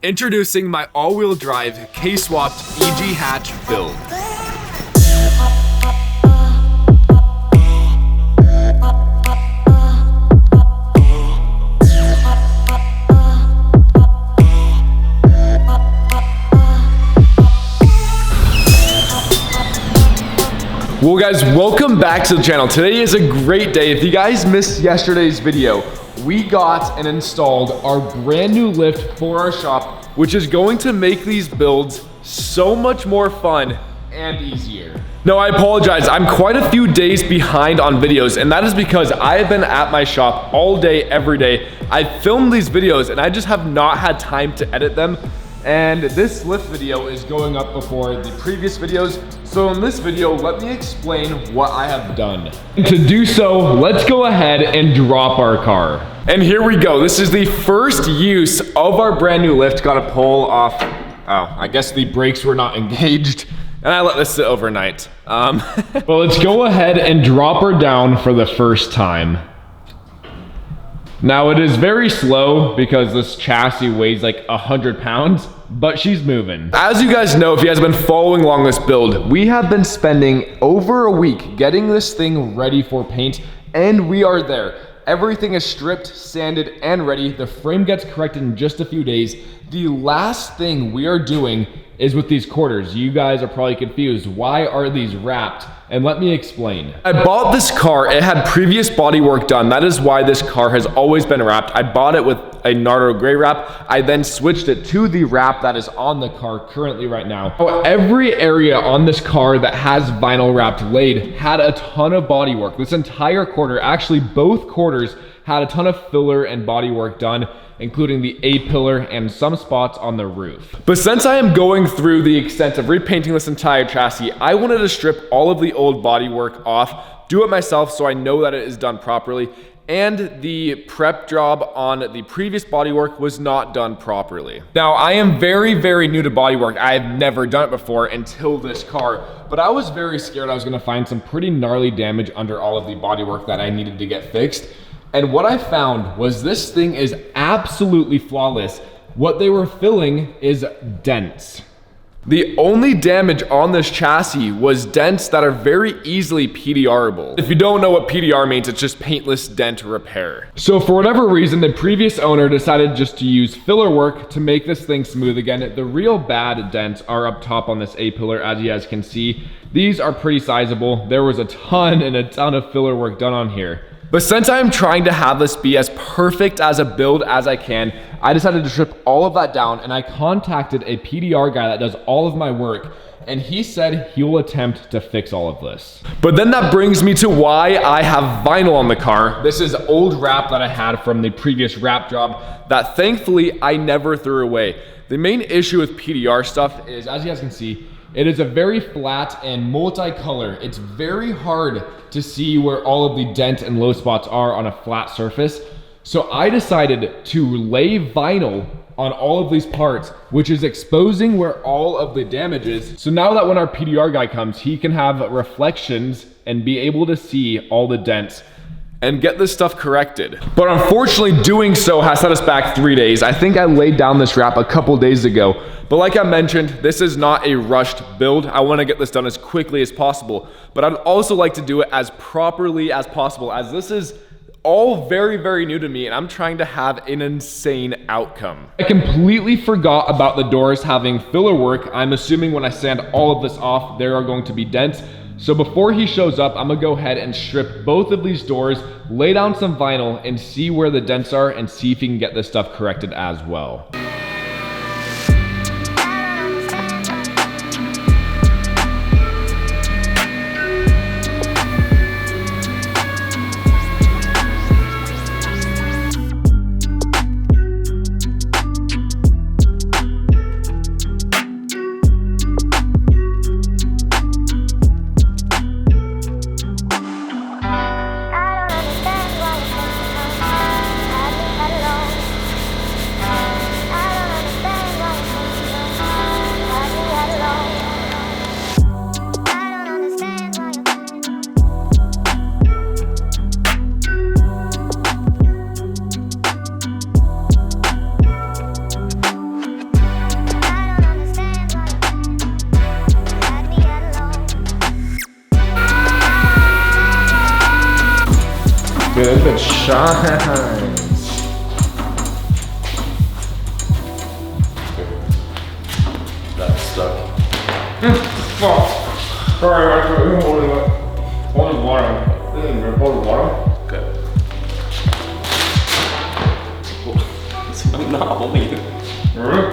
Introducing my all-wheel drive K-swapped EG hatch build. Well guys, welcome back to the channel. Today is a great day. If you guys missed yesterday's video, we got and installed our brand new lift for our shop, which is going to make these builds so much more fun and easier. No, I apologize. I'm quite a few days behind on videos, and that is because I have been at my shop all day, every day. I filmed these videos and I just have not had time to edit them. And this lift video is going up before the previous videos. So in this video, let me explain what I have done. To do so, let's go ahead and drop our car. And here we go. This is the first use of our brand new lift. Got to pull off, oh, I guess the brakes were not engaged. And I let this sit overnight. But let's go ahead and drop her down for the first time. Now it is very slow because this chassis weighs like 100 pounds, but she's moving. As you guys know, if you guys have been following along this build, we have been spending over a week getting this thing ready for paint, and we are there. Everything is stripped, sanded, and ready. The frame gets corrected in just a few days. The last thing we are doing is with these quarters. You guys are probably confused. Why are these wrapped? And let me explain. I bought this car, it had previous body work done. That is why this car has always been wrapped. I bought it with a Nardo gray wrap. I then switched it to the wrap that is on the car currently right now. So every area on this car that has vinyl wrapped laid had a ton of body work. This entire quarter, actually both quarters, had a ton of filler and body work done, including the A-pillar and some spots on the roof. But since I am going through the extent of repainting this entire chassis, I wanted to strip all of the old body work off, do it myself so I know that it is done properly, and the prep job on the previous bodywork was not done properly. Now, I am very, very new to bodywork. I have never done it before until this car, but I was very scared I was gonna find some pretty gnarly damage under all of the bodywork that I needed to get fixed. And what I found was this thing is absolutely flawless. What they were filling is dents. The only damage on this chassis was dents that are very easily PDRable. If you don't know what PDR means, it's just paintless dent repair. So for whatever reason, the previous owner decided just to use filler work to make this thing smooth again. The real bad dents are up top on this A-pillar, as you guys can see. These are pretty sizable. There was a ton of filler work done on here. But since I'm trying to have this be as perfect as a build as I can, I decided to strip all of that down, and I contacted a PDR guy that does all of my work, and he said he will attempt to fix all of this. But then that brings me to why I have vinyl on the car. This is old wrap that I had from the previous wrap job that thankfully I never threw away. The main issue with PDR stuff is, as you guys can see, it is a very flat and multicolor. It's very hard to see where all of the dent and low spots are on a flat surface. So I decided to lay vinyl on all of these parts, which is exposing where all of the damage is. So now that when our PDR guy comes, he can have reflections and be able to see all the dents and get this stuff corrected. But unfortunately, doing so has set us back 3 days. I think I laid down this wrap a couple days ago. But like I mentioned, this is not a rushed build. I wanna get this done as quickly as possible. But I'd also like to do it as properly as possible, as this is all very, very new to me, and I'm trying to have an insane outcome. I completely forgot about the doors having filler work. I'm assuming when I sand all of this off, there are going to be dents. So before he shows up, I'm gonna go ahead and strip both of these doors, lay down some vinyl, and see where the dents are, and see if he can get this stuff corrected as well. Good, it shines. That's stuck. Fuck. Sorry, I'm holding water. Holding water. Okay. I'm not holding it. Really?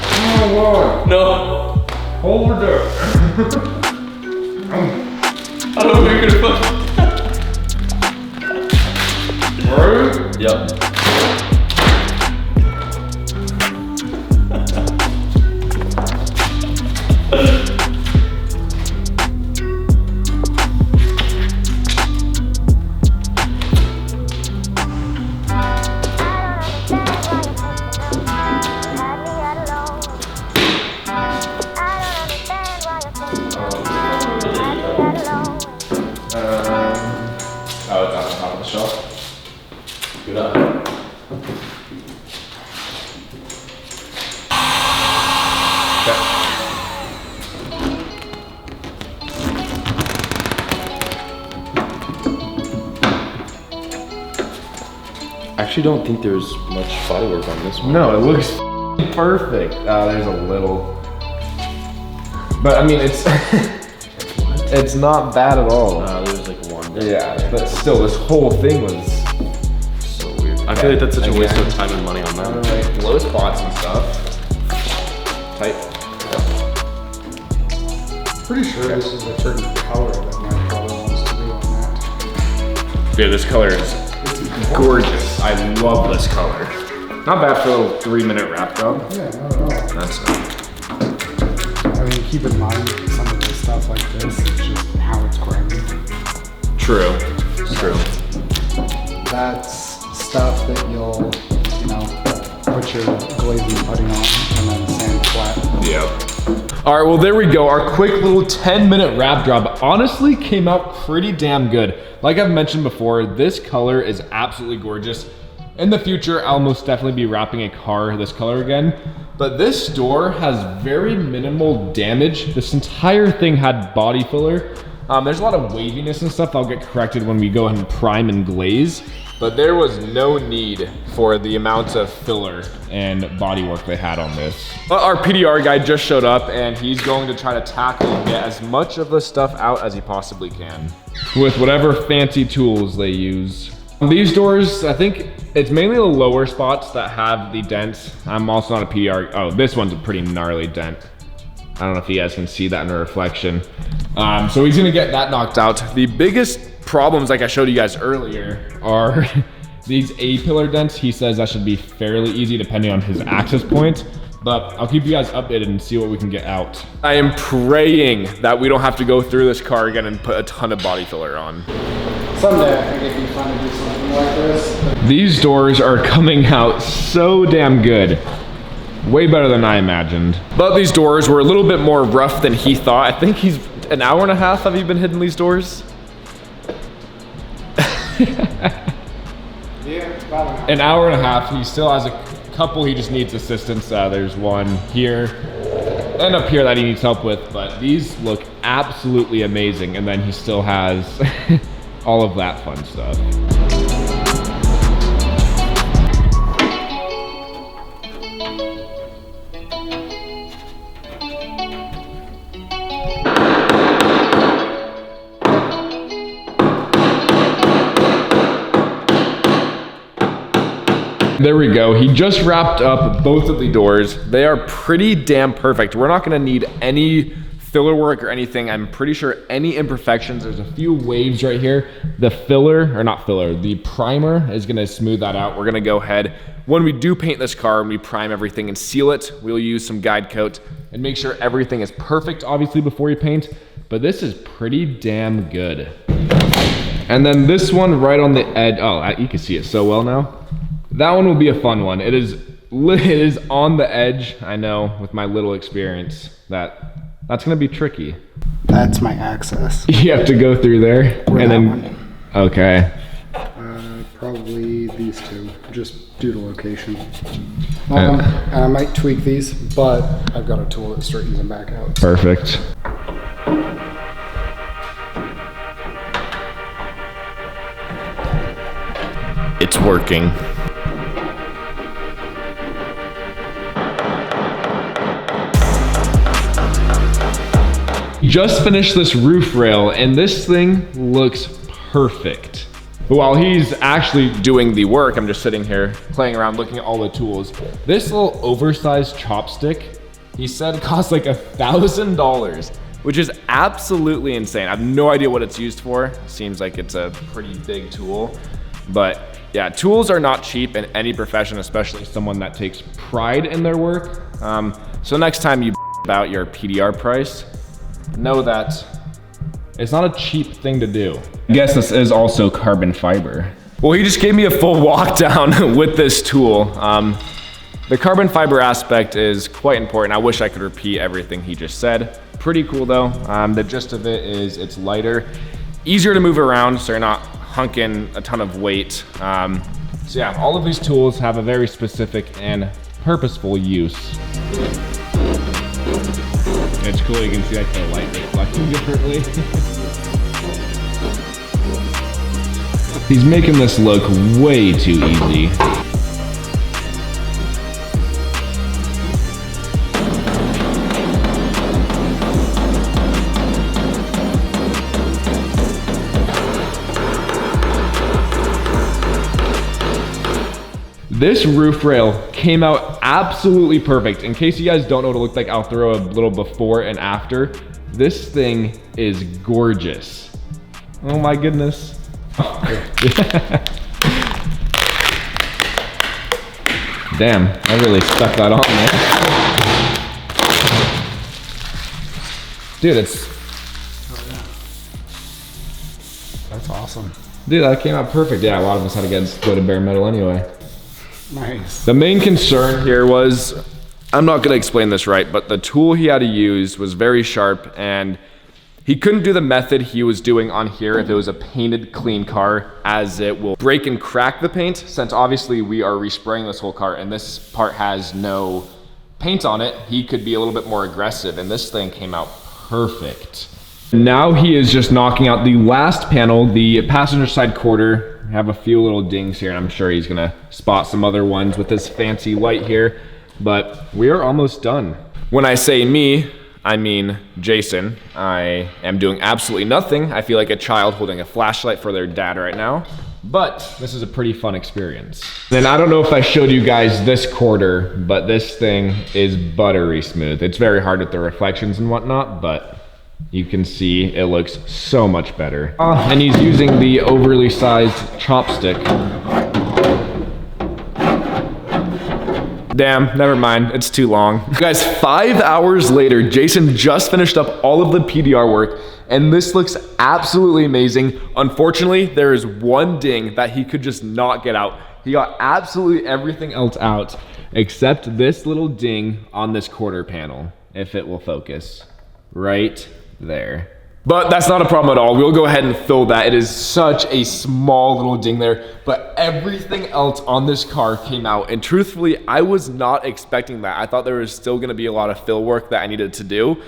Oh, Lord. No. Hold it there. I don't know if you're gonna fuck. Right? Yep. Oh, it's on the top of the shelf. Good enough. I actually don't think there's much bodywork on this one. No, it looks perfect. There's a little. But I mean, it's it's not bad at all. There's like one. Yeah, but still, this whole thing was So weird. I feel like that's such a waste of time and money on that. like low spots and stuff. Tight. Pretty sure this is a certain color that my brother wants to do on that. Dude, this color is gorgeous. I love this color. Not bad for a little 3-minute wrap job. Yeah, not at all. That's I mean, keep in mind, some of this stuff like this is just how it's grinding. true. True. That's stuff that you'll, you know, put your glazing putty on and then sand flat. Yep. All right, well, there we go. Our quick little 10-minute wrap job honestly came out pretty damn good. Like I've mentioned before, this color is absolutely gorgeous. In the future, I'll most definitely be wrapping a car this color again. But this door has very minimal damage. This entire thing had body filler. There's a lot of waviness and stuff that'll get corrected when we go ahead and prime and glaze. But there was no need for the amount of filler and bodywork they had on this. But our PDR guy just showed up and he's going to try to tackle and get as much of the stuff out as he possibly can with whatever fancy tools they use. These doors, I think it's mainly the lower spots that have the dents. I'm also not a PDR. Oh, this one's a pretty gnarly dent. I don't know if you guys can see that in the reflection. So he's gonna get that knocked out. The biggest problems, like I showed you guys earlier, are these A-pillar dents. He says that should be fairly easy depending on his access point, but I'll keep you guys updated and see what we can get out. I am praying that we don't have to go through this car again and put a ton of body filler on. Someday I think it'd be fun to do something like this. These doors are coming out so damn good. Way better than I imagined. But these doors were a little bit more rough than he thought. I think he's an hour and a half have you been hitting these doors? Yeah, about An hour and a half. He still has a couple he just needs assistance. There's one here and up here that he needs help with, but these look absolutely amazing. And then he still has all of that fun stuff. There we go. He just wrapped up both of the doors. They are pretty damn perfect. We're not gonna need any filler work or anything. I'm pretty sure any imperfections, there's a few waves right here. The filler, or not filler, the primer is gonna smooth that out. We're gonna go ahead, when we do paint this car and we prime everything and seal it, we'll use some guide coat and make sure everything is perfect, obviously, before you paint. But this is pretty damn good. And then this one right on the edge, oh, you can see it so well now. That one will be a fun one. It is on the edge. I know with my little experience that's gonna be tricky. That's my access. You have to go through there Or and that then, one. okay. Probably these two, just due to location. And I might tweak these, but I've got a tool that straightens them back out. Perfect. It's working. Just finished this roof rail and this thing looks perfect. But while he's actually doing the work, I'm just sitting here playing around looking at all the tools. This little oversized chopstick, he said costs like $1,000, which is absolutely insane. I have no idea what it's used for. Seems like it's a pretty big tool. But yeah, tools are not cheap in any profession, especially someone that takes pride in their work. So next time you about your PDR price, know that it's not a cheap thing to do. I guess this is also carbon fiber. Well, he just gave me a full walk down with this tool. The carbon fiber aspect is quite important. I wish I could repeat everything he just said. Pretty cool though. The gist of it is it's lighter, easier to move around, so you're not hunking a ton of weight. So yeah, all of these tools have a very specific and purposeful use. It's cool, you can see like the light reflecting differently. He's making this look way too easy. This roof rail came out absolutely perfect. In case you guys don't know what it looked like, I'll throw a little before and after. This thing is gorgeous. Oh my goodness. Damn, I really stuck that on there. Dude, it's... That's awesome. Dude, that came out perfect. Yeah, a lot of us had to go to bare metal anyway. Nice. The main concern here was, I'm not gonna explain this right, but the tool he had to use was very sharp and he couldn't do the method he was doing on here if it was a painted clean car, as it will break and crack the paint, since obviously we are respraying this whole car and this part has no paint on it. He could be a little bit more aggressive and this thing came out perfect. Now he is just knocking out the last panel, the passenger side quarter. I have a few little dings here and I'm sure he's gonna spot some other ones with this fancy light here, but we are almost done. When I say me, I mean Jason. I am doing absolutely nothing. I feel like a child holding a flashlight for their dad right now, but this is a pretty fun experience. Then I don't know if I showed you guys this quarter, but this thing is buttery smooth. It's very hard with the reflections and whatnot, but you can see it looks so much better. And he's using the overly sized chopstick. Damn, never mind, it's too long. Guys, 5 hours later, Jason just finished up all of the PDR work and this looks absolutely amazing. Unfortunately, there is one ding that he could just not get out. He got absolutely everything else out except this little ding on this quarter panel, if it will focus. Right there. But that's not a problem at all. We'll go ahead and fill that. It is such a small little ding there, but everything else on this car came out. And truthfully, I was not expecting that. I thought there was still gonna be a lot of fill work that I needed to do,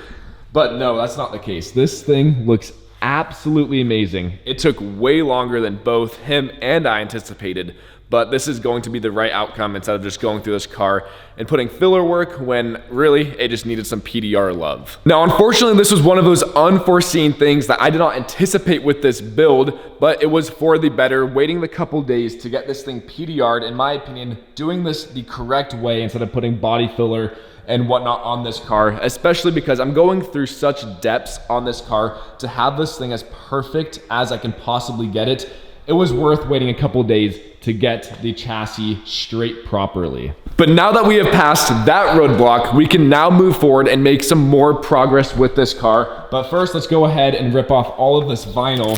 but no, that's not the case. This thing looks absolutely amazing. It took way longer than both him and I anticipated, but this is going to be the right outcome instead of just going through this car and putting filler work when really it just needed some PDR love. Now, unfortunately, this was one of those unforeseen things that I did not anticipate with this build, but it was for the better. Waiting the couple days to get this thing PDR'd, in my opinion, doing this the correct way instead of putting body filler and whatnot on this car, especially because I'm going through such depths on this car to have this thing as perfect as I can possibly get it. It was worth waiting a couple days to get the chassis straight properly. But now that we have passed that roadblock, we can now move forward and make some more progress with this car. But first, let's go ahead and rip off all of this vinyl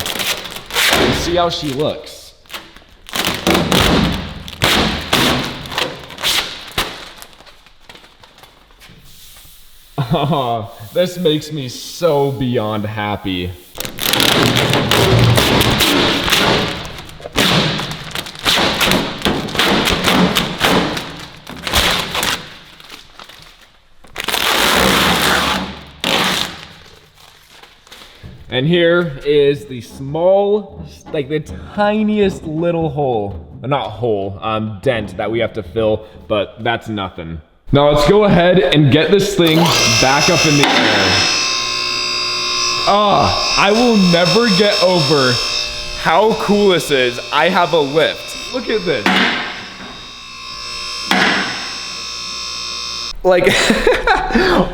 and see how she looks. Oh, this makes me so beyond happy. And here is the small, like the tiniest little hole, not hole, dent that we have to fill, but that's nothing. Now let's go ahead and get this thing back up in the air. I will never get over how cool this is. I have a lift. Look at this. Like,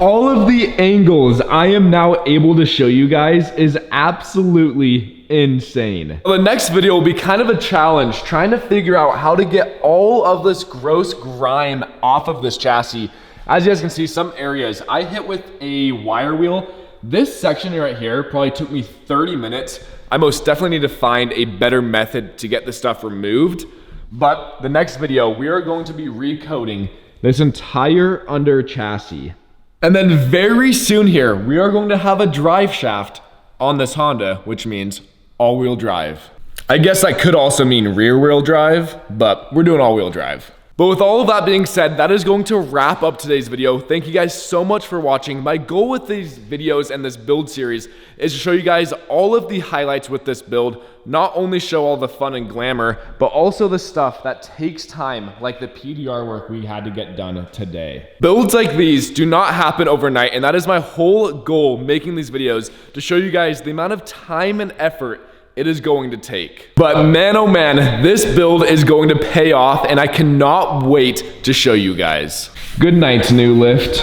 all of the angles I am now able to show you guys is absolutely insane. The next video will be kind of a challenge, trying to figure out how to get all of this gross grime off of this chassis. As you guys can see, some areas I hit with a wire wheel. This section right here probably took me 30 minutes. I most definitely need to find a better method to get this stuff removed. But the next video, we are going to be recoating this entire under chassis. And then very soon here, we are going to have a drive shaft on this Honda, which means all-wheel drive. I guess that could also mean rear-wheel drive, but we're doing all-wheel drive. But with all of that being said, that is going to wrap up today's video. Thank you guys so much for watching. My goal with these videos and this build series is to show you guys all of the highlights with this build, not only show all the fun and glamour, but also the stuff that takes time, like the PDR work we had to get done today. Builds like these do not happen overnight, and that is my whole goal making these videos, to show you guys the amount of time and effort it is going to take. But man, oh man, this build is going to pay off, and I cannot wait to show you guys. Good night, new lift.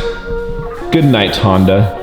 Good night, Honda.